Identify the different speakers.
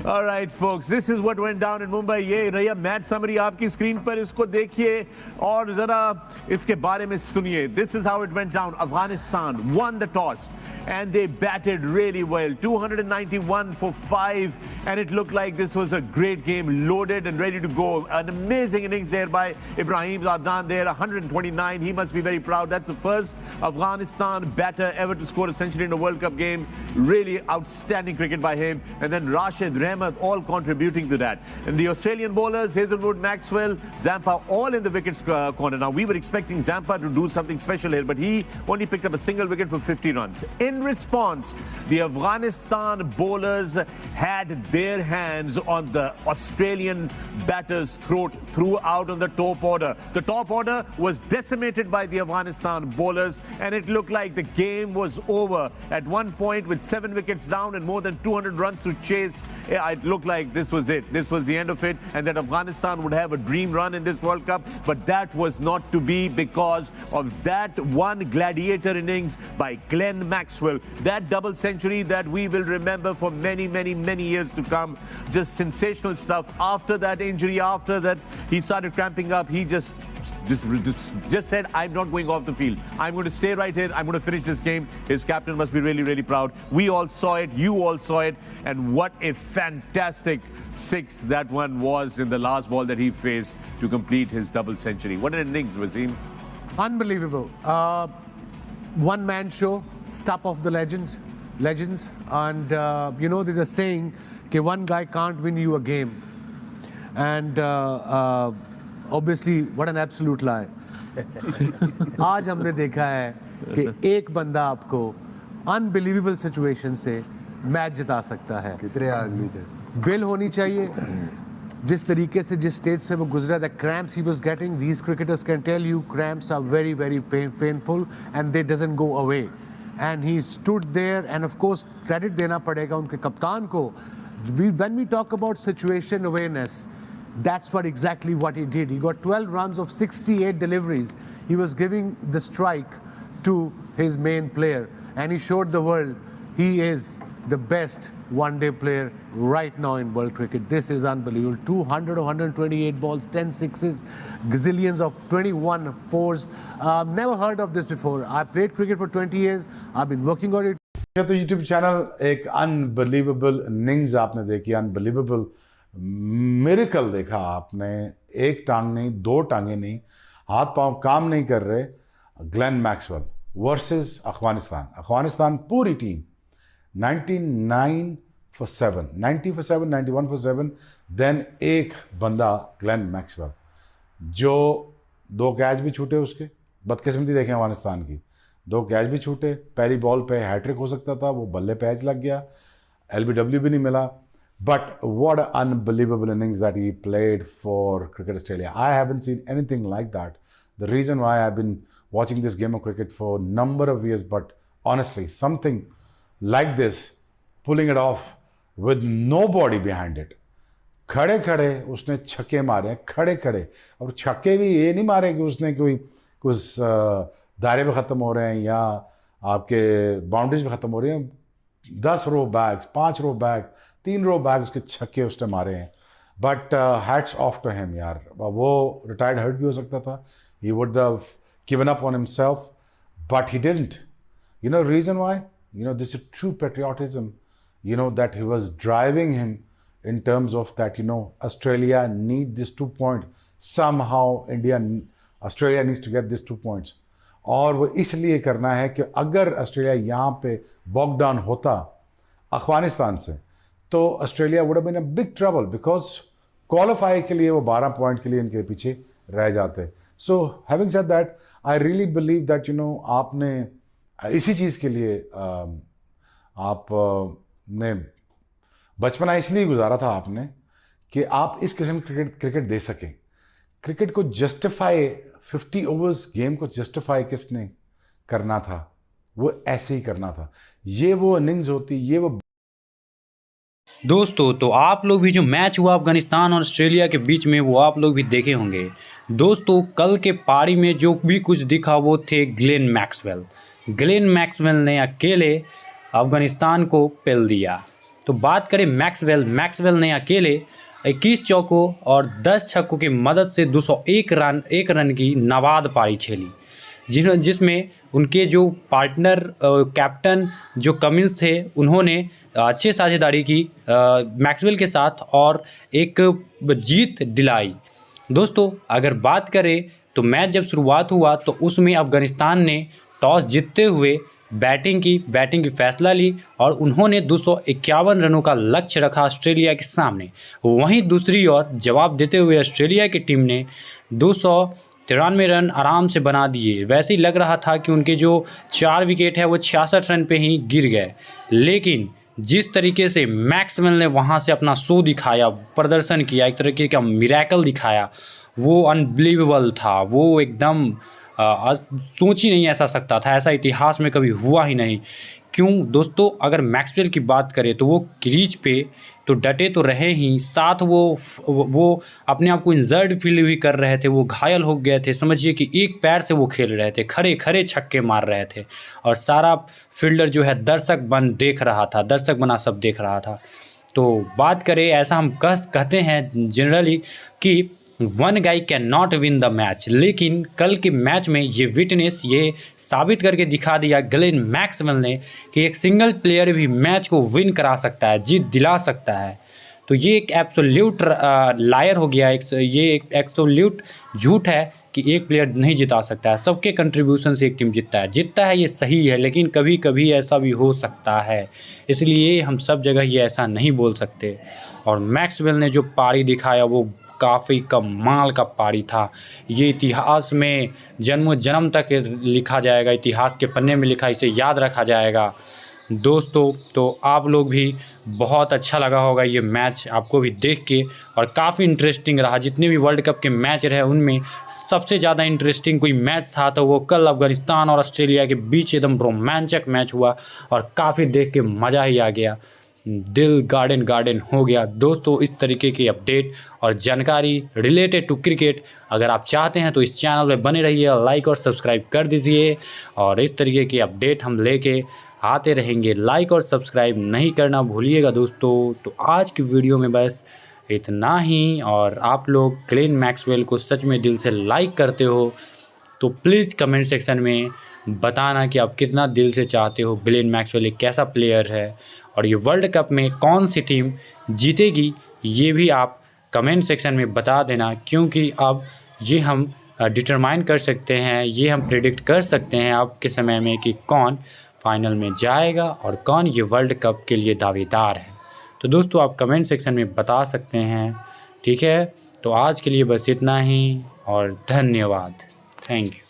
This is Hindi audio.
Speaker 1: All right, folks, this is what went down in Mumbai. ये रही मैच समरी आपकी स्क्रीन पर, इसको देखिए और जरा इसके बारे में सुनिए. This is how it went down. Afghanistan won the toss and they batted really well. 291 for 5, and it looked like this was a great game, loaded and ready to go. An amazing innings there by Ibrahim Zadnan there, 129. He must be very proud. That's the first Afghanistan batter ever to score a century in a World Cup game. Really outstanding cricket by him. And then Rashid, Rahmat, all contributing to that. And the Australian bowlers, Hazelwood, Maxwell, Zampa, all in the wickets corner. Now, we were expecting Zampa to do something special here, but he only picked up a single wicket for 50 runs. In response, the Afghanistan bowlers had their hands on the Australian batter's throat throughout on the top order. The top order was decimated by the Afghanistan bowlers, and it looked like the game was over at one point with 7 wickets down and more than 200 runs to chase. It looked like this was it. This was the end of it, and that Afghanistan would have a dream run in this World Cup. But that was not to be because of that one gladiator innings by Glenn Maxwell. That double century that we will remember for many, many, many years to come. Just sensational stuff. After that injury, after that he started cramping up, he just said, I'm not going off the field. I'm going to stay right here. I'm going to finish this game. His captain must be really, really proud. We all saw it. You all saw it. And what a fantastic six that one was in the last ball that he faced to complete his double century. What an innings, Wasim.
Speaker 2: Unbelievable. One-man show, stuff of the legends. And, there's a saying, that one guy can't win you a game. And obviously, what an absolute lie. आज हमने देखा है कि एक बंदा आपको अनबिलीवेबल सिचुएशन से मैच जिता सकता है.
Speaker 3: कितने आदमी थे?
Speaker 2: विल होनी चाहिए. जिस तरीके से जिस स्टेज से वो गुजरा, the cramps he was getting, these cricketers can tell you cramps are very, very painful and they doesn't go away. And he stood there, and of course credit देना पड़ेगा उनके कप्तान को. When we talk about situation awareness, that's exactly what he did. He got 12 runs of 68 deliveries. He was giving the strike to his main player, and he showed the world he is the best one-day player right now in world cricket. This is unbelievable. 200 of 128 balls, 10 sixes, gazillions of 21 fours. Never heard of this before. I played cricket for 20 years. I've been working on it.
Speaker 3: तो YouTube चैनल एक अनबिलीवेबल इनिंग्स आपने देखी, अनबिलीवेबल मिरेकल देखा आपने. एक टांग नहीं, दो टांगे नहीं, हाथ पांव काम नहीं कर रहे. ग्लेन मैक्सवेल वर्सेस अफगानिस्तान पूरी team 99 for 7, 90 for 7, 91 for 7. Then एक बंदा ग्लेन मैक्सवेल जो 2 कैच भी छूटे. उसके बदकिस्मती देखें अफगानिस्तान की, 2 कैच भी छूटे. पहली बॉल पे हैट्रिक हो सकता था, वो बल्ले पे एज लग गया, LBW भी नहीं मिला. But what an unbelievable innings that he played for Cricket Australia. I haven't seen anything like that. The reason why I've been watching this game of cricket for a number of years, but honestly, something like this, pulling it off with nobody behind it. खड़े उसने छक्के मारे, खड़े. और छक्के भी ये नहीं मारे कि उसने कुछ दायरे पे ख़त्म हो रहे हैं या आपके बाउंड्रीज पे ख़त्म हो रहे हैं. 10 रो बैग्स, 5 रो बैग, 3 रो बैग उसके छक्के उसने मारे हैं. But hats off to him यार. वो रिटायर्ड हर्ट भी हो सकता था. He would have given up on himself, but he didn't. You know reason why? This is true patriotism, that he was driving him in terms of that, Australia need this 2 point. Somehow Australia needs to get this 2 points. और वो इसलिए करना है कि अगर ऑस्ट्रेलिया यहाँ पे बॉग डाउन होता अफगानिस्तान से, तो Australia would have been a big trouble, because qualify के लिए वो 12 पॉइंट के लिए इनके पीछे रह जाते. So having said that, I really believe that आपने इसी चीज़ के लिए आपने बचपना इसलिए गुजारा था आपने कि आप इस किस्म की क्रिकेट दे सकें. क्रिकेट को जस्टिफाई, 50 ओवर्स गेम को जस्टिफाई किसने करना था? वो ऐसे ही करना था. ये वो इनिंग्स होती, ये वो.
Speaker 4: दोस्तों, तो आप लोग भी जो मैच हुआ अफगानिस्तान और ऑस्ट्रेलिया के बीच में, वो आप लोग भी देखे होंगे. दोस्तों, कल के पारी में जो भी कुछ दिखा वो थे ग्लेन मैक्सवेल ने अकेले अफगानिस्तान को पेल दिया. तो बात करें मैक्सवेल ने अकेले 21 चौकों और 10 छक्कों की मदद से 201 रन की नाबाद पारी खेली, जिसमें उनके जो पार्टनर कैप्टन जो कमिंस थे उन्होंने अच्छी साझेदारी की मैक्सवेल के साथ और एक जीत दिलाई। दोस्तों अगर बात करें तो मैच जब शुरुआत हुआ तो उसमें अफगानिस्तान ने टॉस जीतते हुए बैटिंग की फैसला ली और उन्होंने 251 रनों का लक्ष्य रखा ऑस्ट्रेलिया के सामने। वहीं दूसरी ओर जवाब देते हुए ऑस्ट्रेलिया की टीम ने 293 रन आराम से बना दिए। वैसे ही लग रहा था कि उनके जो 4 विकेट है वो 66 रन पे ही गिर गए, लेकिन जिस तरीके से मैक्सवेल ने वहाँ से अपना शो दिखाया, प्रदर्शन किया, एक तरीके का मिरेकल दिखाया, वो अनबिलीवेबल था। वो एकदम सोच ही नहीं ऐसा सकता था, ऐसा इतिहास में कभी हुआ ही नहीं। क्यों दोस्तों, अगर मैक्सवेल की बात करें तो वो क्रीज पे तो डटे तो रहे ही, साथ वो अपने आप को इंजर्ड फील भी कर रहे थे, वो घायल हो गए थे। समझिए कि एक पैर से वो खेल रहे थे, खड़े खड़े छक्के मार रहे थे और सारा फील्डर जो है दर्शक बना सब देख रहा था। तो बात करें, ऐसा हम कहते हैं जनरली कि one guy can not win the match, लेकिन कल के मैच में ये साबित करके दिखा दिया ग्लेन मैक्सवेल ने कि एक सिंगल प्लेयर भी मैच को विन करा सकता है, जीत दिला सकता है। तो ये एक एब्सोल्यूट लायर हो गया, ये एक एब्सोल्यूट झूठ है कि एक प्लेयर नहीं जिता सकता है। सबके कंट्रीब्यूशन से एक टीम जीतता है, ये सही है, लेकिन कभी कभी ऐसा भी हो सकता है, इसलिए हम सब जगह ये ऐसा नहीं बोल सकते। और मैक्सवेल ने जो पारी दिखाया वो काफ़ी कमाल का पारी था। ये इतिहास में जन्मों जन्म तक लिखा जाएगा, इतिहास के पन्ने में लिखा, इसे याद रखा जाएगा। दोस्तों तो आप लोग भी बहुत अच्छा लगा होगा ये मैच आपको भी देख के, और काफ़ी इंटरेस्टिंग रहा। जितने भी वर्ल्ड कप के मैच रहे उनमें सबसे ज़्यादा इंटरेस्टिंग कोई मैच था तो वो कल अफगानिस्तान और ऑस्ट्रेलिया के बीच एकदम रोमांचक मैच हुआ और काफ़ी देख के मज़ा ही आ गया, दिल गार्डन हो गया। दोस्तों इस तरीके की अपडेट और जानकारी रिलेटेड टू क्रिकेट अगर आप चाहते हैं तो इस चैनल में बने रहिए, लाइक और सब्सक्राइब कर दीजिए, और इस तरीके की अपडेट हम लेके आते रहेंगे। लाइक और सब्सक्राइब नहीं करना भूलिएगा दोस्तों। तो आज की वीडियो में बस इतना ही, और आप लोग ग्लेन मैक्सवेल को सच में दिल से लाइक करते हो तो प्लीज़ कमेंट सेक्शन में बताना कि आप कितना दिल से चाहते हो ग्लेन मैक्सवेल एक कैसा प्लेयर है, और ये वर्ल्ड कप में कौन सी टीम जीतेगी ये भी आप कमेंट सेक्शन में बता देना, क्योंकि अब ये हम डिटरमाइन कर सकते हैं, ये हम प्रेडिक्ट कर सकते हैं आपके समय में कि कौन फाइनल में जाएगा और कौन ये वर्ल्ड कप के लिए दावेदार है। तो दोस्तों आप कमेंट सेक्शन में बता सकते हैं, ठीक है। तो आज के लिए बस इतना ही और धन्यवाद, थैंक यू।